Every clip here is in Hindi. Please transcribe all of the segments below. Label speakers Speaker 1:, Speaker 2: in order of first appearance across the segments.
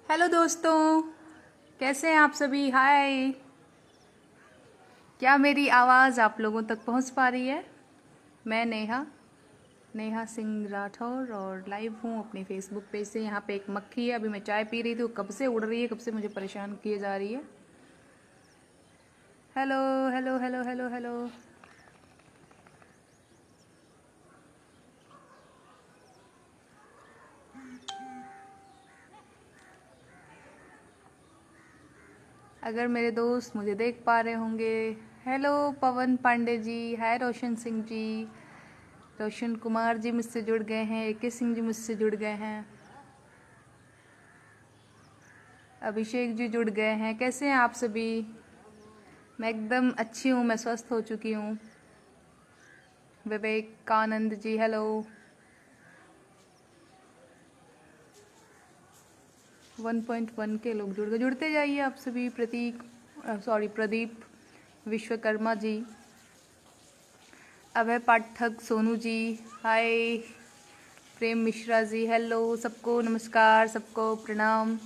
Speaker 1: हेलो दोस्तों, कैसे हैं आप सभी। हाय। क्या मेरी आवाज़ आप लोगों तक पहुंच पा रही है। मैं नेहा नेहा सिंह राठौर और लाइव हूं अपने फेसबुक पेज से। यहाँ पे एक मक्खी है, अभी मैं चाय पी रही थी, वो कब से उड़ रही है, कब से मुझे परेशान किए जा रही है। Hello hello hello hello hello. अगर मेरे दोस्त मुझे देख पा रहे होंगे। हेलो पवन पांडे जी, हाय रोशन सिंह जी, रोशन कुमार जी मुझसे जुड़ गए हैं, एके सिंह जी मुझसे जुड़ गए हैं, अभिषेक जी जुड़ गए हैं। कैसे हैं आप सभी। मैं एकदम अच्छी हूँ, मैं स्वस्थ हो चुकी हूँ। विवेकानंद जी हेलो। 1.1 के लोग जुड़ गए, जुड़ते जाइए आप सभी। प्रदीप विश्वकर्मा जी, अभय पाठक, सोनू जी हाय, प्रेम मिश्रा जी हेलो, सबको नमस्कार, सबको प्रणाम।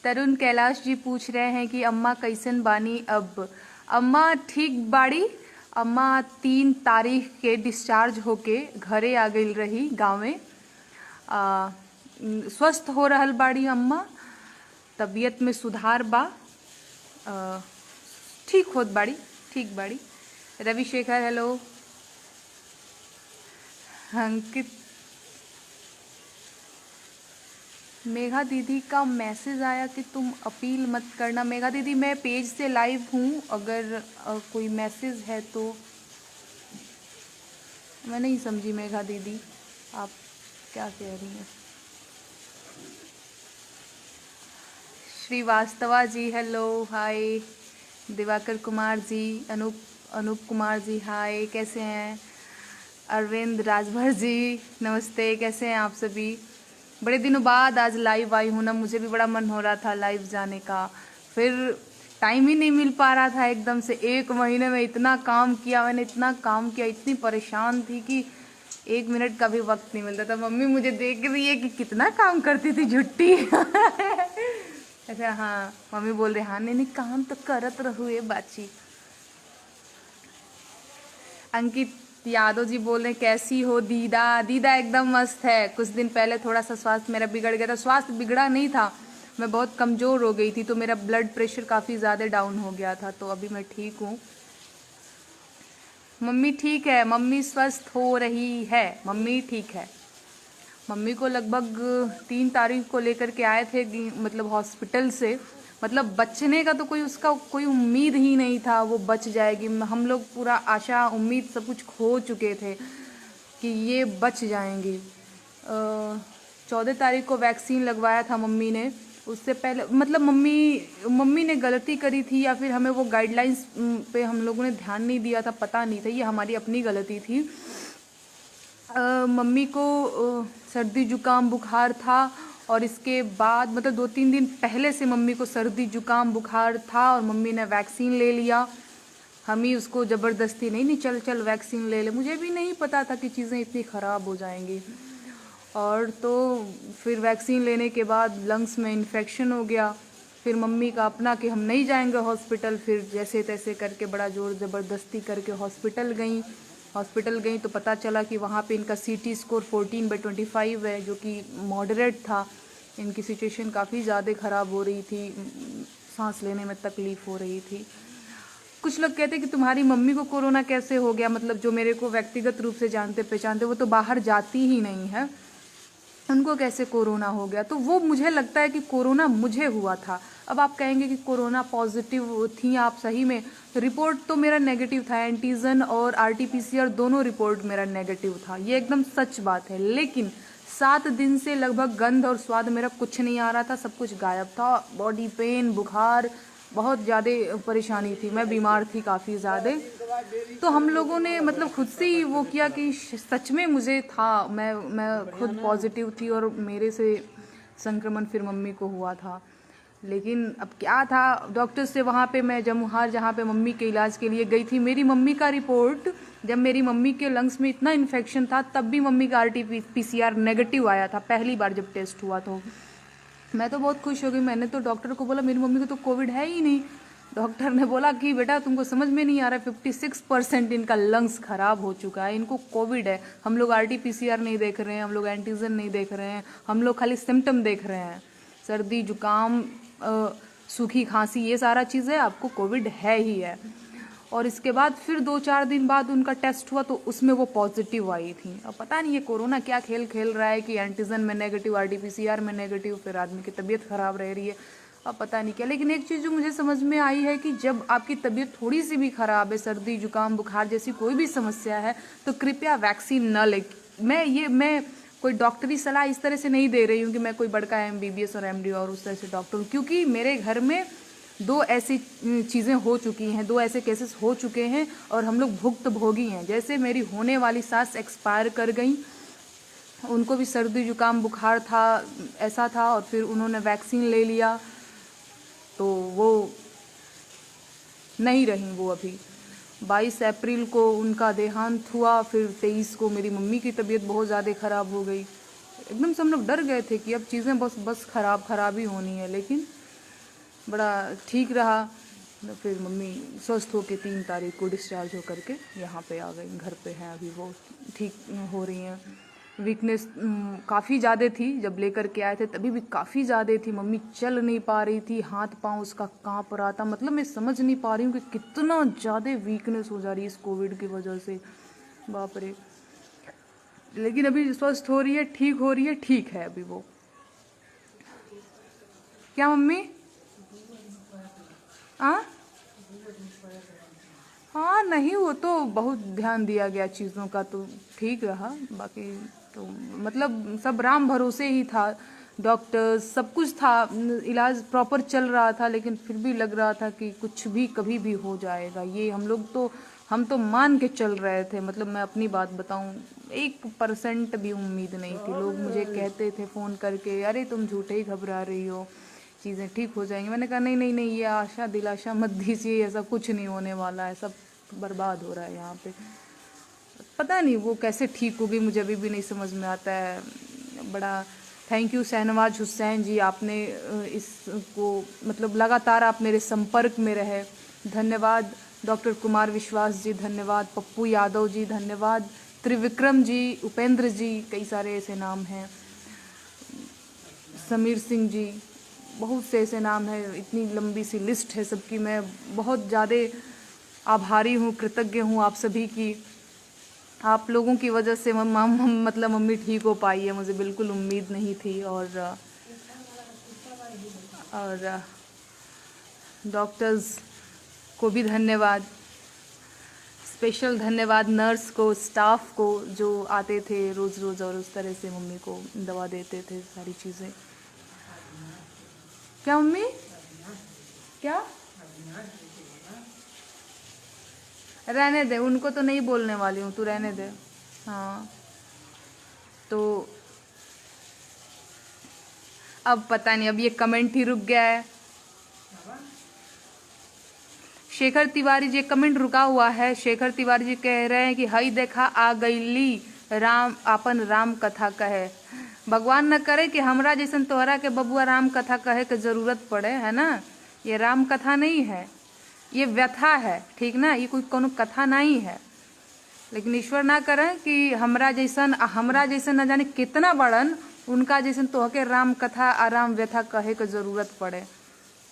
Speaker 1: तरुण कैलाश जी पूछ रहे हैं कि अम्मा कैसन बानी अब। अम्मा ठीक बाड़ी। अम्मा 3 तारीख के डिस्चार्ज होके घरे आ गई रही गाँव में। स्वस्थ हो रहल बाड़ी अम्मा, तबीयत में सुधार बा, आ, ठीक होत बाड़ी, ठीक बाड़ी। रविशेखर हेलो। अंकित, मेघा दीदी का मैसेज आया कि तुम अपील मत करना। मेघा दीदी मैं पेज से लाइव हूँ, अगर कोई मैसेज है तो। मैं नहीं समझी मेघा दीदी, आप क्या कह रही हैं। श्रीवास्तवा जी हेलो हाय, दिवाकर कुमार जी, अनूप कुमार जी हाय, कैसे हैं। अरविंद राजभर जी नमस्ते, कैसे हैं आप सभी। बड़े दिनों बाद आज लाइव आई हूँ ना, मुझे भी बड़ा मन हो रहा था लाइव जाने का, फिर टाइम ही नहीं मिल पा रहा था। एकदम से 1 महीने में इतना काम किया मैंने, इतना काम किया, इतनी परेशान थी कि 1 मिनट का भी वक्त नहीं मिलता था। मम्मी मुझे देख रही है कि कितना काम करती थी झुट्टी। अच्छा हाँ, मम्मी बोल रहे हाँ नहीं नहीं काम तो करत रहू ये बाची। अंकित यादव जी बोल रहे हैं कैसी हो दीदा। दीदा एकदम मस्त है। कुछ दिन पहले थोड़ा सा स्वास्थ्य मेरा बिगड़ गया था। स्वास्थ्य बिगड़ा नहीं था, मैं बहुत कमज़ोर हो गई थी, तो मेरा ब्लड प्रेशर काफ़ी ज़्यादा डाउन हो गया था, तो अभी मैं ठीक हूँ। मम्मी ठीक है, मम्मी स्वस्थ हो रही है, मम्मी ठीक है। मम्मी को लगभग 3 तारीख को लेकर के आए थे, मतलब हॉस्पिटल से, मतलब बचने का तो कोई उसका कोई उम्मीद ही नहीं था वो बच जाएगी। हम लोग पूरा आशा उम्मीद सब कुछ खो चुके थे कि ये बच जाएंगी। 14 तारीख को वैक्सीन लगवाया था मम्मी ने। उससे पहले मतलब मम्मी ने गलती करी थी, या फिर हमें वो गाइडलाइंस पे हम लोगों ने ध्यान नहीं दिया था, पता नहीं था, ये हमारी अपनी गलती थी। मम्मी को सर्दी जुकाम बुखार था, और इसके बाद मतलब 2-3 दिन पहले से मम्मी को सर्दी जुकाम बुखार था, और मम्मी ने वैक्सीन ले लिया। हम ही उसको ज़बरदस्ती नहीं चल चल वैक्सीन ले ले, मुझे भी नहीं पता था कि चीज़ें इतनी ख़राब हो जाएंगी। और तो फिर वैक्सीन लेने के बाद लंग्स में इन्फेक्शन हो गया। फिर मम्मी का अपना कि हम नहीं जाएंगे हॉस्पिटल, फिर जैसे तैसे करके बड़ा ज़ोर ज़बरदस्ती करके हॉस्पिटल गई तो पता चला कि वहाँ पे इनका CT स्कोर 14/25 है, जो कि मॉडरेट था। इनकी सिचुएशन काफ़ी ज़्यादा ख़राब हो रही थी, सांस लेने में तकलीफ़ हो रही थी। कुछ लोग कहते हैं कि तुम्हारी मम्मी को कोरोना कैसे हो गया, मतलब जो मेरे को व्यक्तिगत रूप से जानते पहचानते, वो तो बाहर जाती ही नहीं है, उनको कैसे कोरोना हो गया। तो वो मुझे लगता है कि कोरोना मुझे हुआ था। अब आप कहेंगे कि कोरोना पॉजिटिव थी आप, सही में रिपोर्ट तो मेरा नेगेटिव था, एंटीजन और RT-PCR दोनों रिपोर्ट मेरा नेगेटिव था, ये एकदम सच बात है। लेकिन 7 दिन से लगभग गंध और स्वाद मेरा कुछ नहीं आ रहा था, सब कुछ गायब था। बॉडी पेन, बुखार, बहुत ज़्यादा परेशानी थी, मैं बीमार थी काफ़ी ज़्यादा। तो हम लोगों ने मतलब खुद से ही वो किया कि सच में मुझे था, मैं खुद पॉजिटिव थी, और मेरे से संक्रमण फिर मम्मी को हुआ था। लेकिन अब क्या था, डॉक्टर से वहाँ पे मैं जमुहार जहाँ पे मम्मी के इलाज के लिए गई थी, मेरी मम्मी का रिपोर्ट, जब मेरी मम्मी के लंग्स में इतना इन्फेक्शन था, तब भी मम्मी का RT-PCR नेगेटिव आया था, पहली बार जब टेस्ट हुआ तो। मैं तो बहुत खुश हो गई। मैंने तो डॉक्टर को बोला मेरी मम्मी को तो कोविड है ही नहीं। डॉक्टर ने बोला कि बेटा तुमको समझ में नहीं आ रहा है, 56% इनका लंग्स खराब हो चुका है, इनको कोविड है। हम लोग RT-PCR नहीं देख रहे हैं, हम लोग एंटीजन नहीं देख रहे हैं, हम लोग खाली सिम्टम देख रहे हैं, सर्दी जुकाम सूखी खांसी, ये सारा चीज़ है, आपको कोविड है ही है। और इसके बाद फिर 2-4 दिन बाद उनका टेस्ट हुआ तो उसमें वो पॉजिटिव आई थी। अब पता नहीं ये कोरोना क्या खेल खेल रहा है कि एंटीजन में नेगेटिव, RT-PCR में नेगेटिव, फिर आदमी की तबीयत खराब रह रही है, अब पता नहीं क्या। लेकिन एक चीज़ जो मुझे समझ में आई है कि जब आपकी तबीयत थोड़ी सी भी खराब है, सर्दी जुकाम बुखार जैसी कोई भी समस्या है, तो कृपया वैक्सीन न ले। मैं कोई डॉक्टरी सलाह इस तरह से नहीं दे रही हूँ कि मैं कोई बड़का MBBS और MD और उस तरह से डॉक्टर हूँ, क्योंकि मेरे घर में 2 ऐसी चीज़ें हो चुकी हैं, 2 ऐसे केसेस हो चुके हैं और हम लोग भुक्तभोगी हैं। जैसे मेरी होने वाली सास एक्सपायर कर गई, उनको भी सर्दी जुकाम बुखार था, ऐसा था, और फिर उन्होंने वैक्सीन ले लिया तो वो नहीं रहीं वो अभी। 22 अप्रैल को उनका देहांत हुआ, फिर 23 को मेरी मम्मी की तबीयत बहुत ज़्यादा ख़राब हो गई। एकदम से हम लोग डर गए थे कि अब चीज़ें बस ख़राब ही होनी है, लेकिन बड़ा ठीक रहा। फिर मम्मी स्वस्थ होकर 3 तारीख को डिस्चार्ज हो करके यहाँ पे आ गई, घर पे हैं अभी, वो ठीक हो रही हैं। वीकनेस काफ़ी ज़्यादा थी, जब लेकर के आए थे तभी भी काफ़ी ज़्यादा थी। मम्मी चल नहीं पा रही थी, हाथ पांव उसका कांप रहा था। मतलब मैं समझ नहीं पा रही हूँ कि कितना ज़्यादा वीकनेस हो जा रही है इस कोविड की वजह से, बाप रे। लेकिन अभी स्वस्थ हो रही है, ठीक हो रही है, ठीक है अभी वो। क्या मम्मी? हाँ नहीं, वो तो बहुत ध्यान दिया गया चीज़ों का, तो ठीक रहा। बाकी तो मतलब सब राम भरोसे ही था, डॉक्टर्स सब कुछ था, इलाज प्रॉपर चल रहा था, लेकिन फिर भी लग रहा था कि कुछ भी कभी भी हो जाएगा। ये हम तो मान के चल रहे थे। मतलब मैं अपनी बात बताऊं, 1% भी उम्मीद नहीं थी। लोग मुझे कहते थे फ़ोन करके, अरे तुम झूठे ही घबरा रही हो, चीज़ें ठीक हो जाएंगी। मैंने कहा नहीं नहीं नहीं, ये आशा दिलाशा मत दीजिए, ऐसा कुछ नहीं होने वाला है, सब बर्बाद हो रहा है यहाँ पे। पता नहीं वो कैसे ठीक होगी, मुझे अभी भी नहीं समझ में आता है। बड़ा थैंक यू शहनवाज हुसैन जी, आपने इसको मतलब लगातार आप मेरे संपर्क में रहे, धन्यवाद। डॉक्टर कुमार विश्वास जी धन्यवाद, पप्पू यादव जी धन्यवाद, त्रिविक्रम जी, उपेंद्र जी, कई सारे ऐसे नाम हैं, समीर सिंह जी, बहुत से ऐसे नाम हैं, इतनी लंबी सी लिस्ट है सबकी। मैं बहुत ज़्यादा आभारी हूँ, कृतज्ञ हूँ आप सभी की। आप लोगों की वजह से मतलब मम्मी ठीक हो पाई है, मुझे बिल्कुल उम्मीद नहीं थी। और डॉक्टर्स को भी धन्यवाद, स्पेशल धन्यवाद नर्स को, स्टाफ को जो आते थे रोज़ रोज़ और उस तरह से मम्मी को दवा देते थे, सारी चीज़ें। क्या मम्मी? क्या? रहने दे, उनको तो नहीं बोलने वाली हूँ, तू रहने दे। हाँ तो अब पता नहीं, अब ये कमेंट ही रुक गया है। शेखर तिवारी जी कमेंट रुका हुआ है। शेखर तिवारी जी कह रहे हैं कि हई देखा आ गईली राम, अपन राम कथा कहे। भगवान न करे कि हमरा जैसन तोहरा के बबुआ राम कथा कहे के जरूरत पड़े, है ना। ये राम कथा नहीं है, ये व्यथा है, ठीक ना, ये कोई कोनो कथा नहीं है। लेकिन ईश्वर ना करे कि हमरा जैसन न जाने कितना बड़न, उनका जैसन तोहके राम कथा आ राम व्यथा कहे के जरूरत पड़े,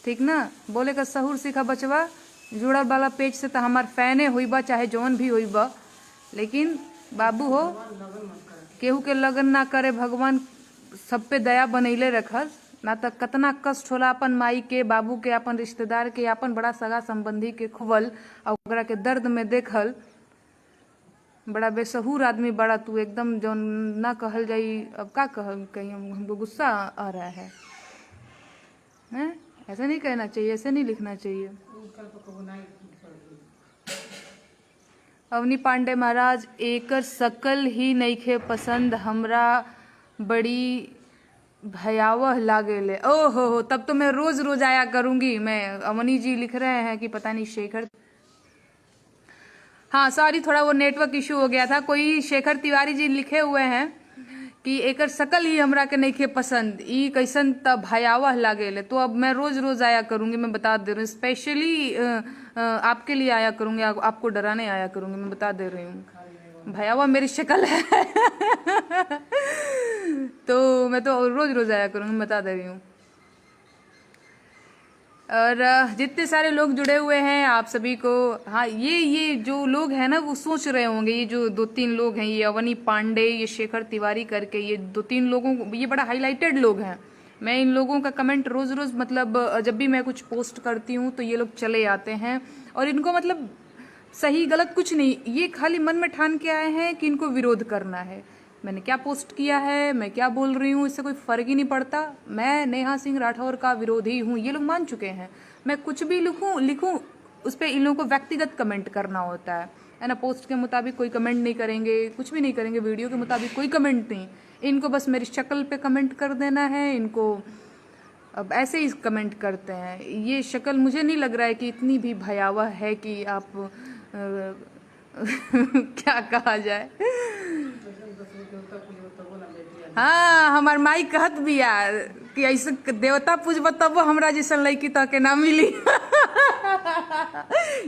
Speaker 1: ठीक ना। बोले का सहूर सीखा बचवा, जुड़ल वाला पेज से तो हमार फैने हुईबा, चाहे जौन भी हुईबा, लेकिन बाबू हो केहू के लगन ना करे भगवान, सब पे दया बनैले रखस। ना तो कतना कष्ट होला अपन माई के, बाबू के, अपन रिश्तेदार के, अपन बड़ा सगा संबंधी के खुवल और ओकरा के दर्द में देखल। बड़ा बेसहूर आदमी बड़ा तू, एकदम जो ना कहल जाई, अब का कह कहीं, हमको गुस्सा आ रहा है, हैं? ऐसा नहीं कहना चाहिए, ऐसे नहीं लिखना चाहिए। अवनी पांडे महाराज, एकर सकल ही नईखे पसंद, हमरा बड़ी भयावह लागेले। ओहो हो, तब तो मैं रोज रोज आया करूंगी मैं। अवनी जी लिख रहे हैं कि पता नहीं शेखर, हाँ सॉरी, थोड़ा वो नेटवर्क इशू हो गया था। कोई शेखर तिवारी जी लिखे हुए हैं कि एकर शकल ही हमरा के नहीं खे पसंद, ई कैसन त भयावह लागेले। तो अब मैं रोज रोज आया करूंगी, मैं बता दे रही हूँ, स्पेशली आपके लिए आया करूंगी, आपको डराने आया करूंगी, मैं बता दे रही हूँ। भयावह मेरी शक्ल है तो मैं तो रोज रोज आया करूंगी, मैं बता दे रही हूँ। और जितने सारे लोग जुड़े हुए हैं आप सभी को, हाँ ये जो लोग हैं ना वो सोच रहे होंगे, ये जो 2-3 लोग हैं, ये अवनी पांडे, ये शेखर तिवारी करके, ये 2-3 लोगों को, ये बड़ा हाईलाइटेड लोग हैं। मैं इन लोगों का कमेंट रोज रोज मतलब जब भी मैं कुछ पोस्ट करती हूँ तो ये लोग चले आते हैं, और इनको मतलब सही गलत कुछ नहीं, ये खाली मन में ठान के आए हैं कि इनको विरोध करना है। मैंने क्या पोस्ट किया है, मैं क्या बोल रही हूँ, इससे कोई फर्क ही नहीं पड़ता। मैं नेहा सिंह राठौर का विरोधी हूँ, ये लोग मान चुके हैं। मैं कुछ भी लिखूं उस पर इन लोगों को व्यक्तिगत कमेंट करना होता है ना। पोस्ट के मुताबिक कोई कमेंट नहीं करेंगे, कुछ भी नहीं करेंगे, वीडियो के मुताबिक कोई कमेंट नहीं। इनको बस मेरी शक्ल पे कमेंट कर देना है, इनको अब ऐसे ही कमेंट करते हैं। ये शक्ल मुझे नहीं लग रहा है कि इतनी भी भयावह है कि आप क्या कहा जाए। हाँ हमार माई कहत बिया कि ऐसे देवता पूजब तब हमरा जैसन लड़की तो के ना मिली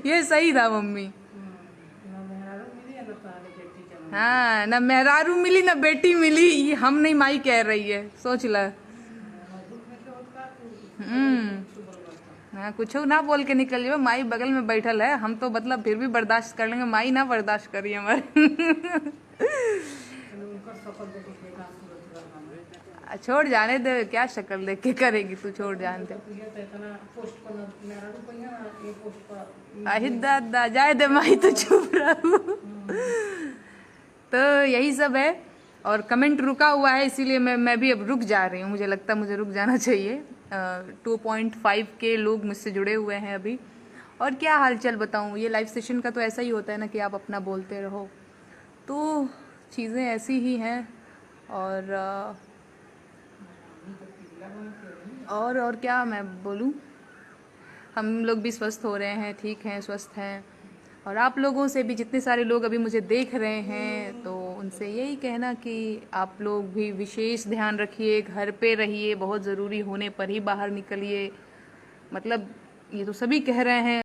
Speaker 1: ये सही था मम्मी। हाँ ना मेहरारू मिली ना बेटी मिली, ये हम नहीं माई कह रही है, सोच ल। हाँ कुछ ना बोल के निकल जाओ, माई बगल में बैठल है, हम तो मतलब फिर भी बर्दाश्त कर लेंगे, माई ना बर्दाश्त करिए हमारे छोड़ जाने दे, क्या शक्ल देख के करेगी तू, छोड़ जाने दे। दादा जाए दे माई, तो चुप रहू तो यही सब है। और कमेंट रुका हुआ है, इसीलिए मैं भी अब रुक जा रही हूँ, मुझे लगता है मुझे रुक जाना चाहिए। 2.5 के लोग मुझसे जुड़े हुए हैं अभी। और क्या हालचाल बताऊँ, ये लाइव सेशन का तो ऐसा ही होता है ना कि आप अपना बोलते रहो, तो चीज़ें ऐसी ही हैं। और क्या मैं बोलूँ, हम लोग भी स्वस्थ हो रहे हैं, ठीक हैं, स्वस्थ हैं। और आप लोगों से भी, जितने सारे लोग अभी मुझे देख रहे हैं, तो उनसे यही कहना कि आप लोग भी विशेष ध्यान रखिए, घर पे रहिए, बहुत ज़रूरी होने पर ही बाहर निकलिए। मतलब ये तो सभी कह रहे हैं।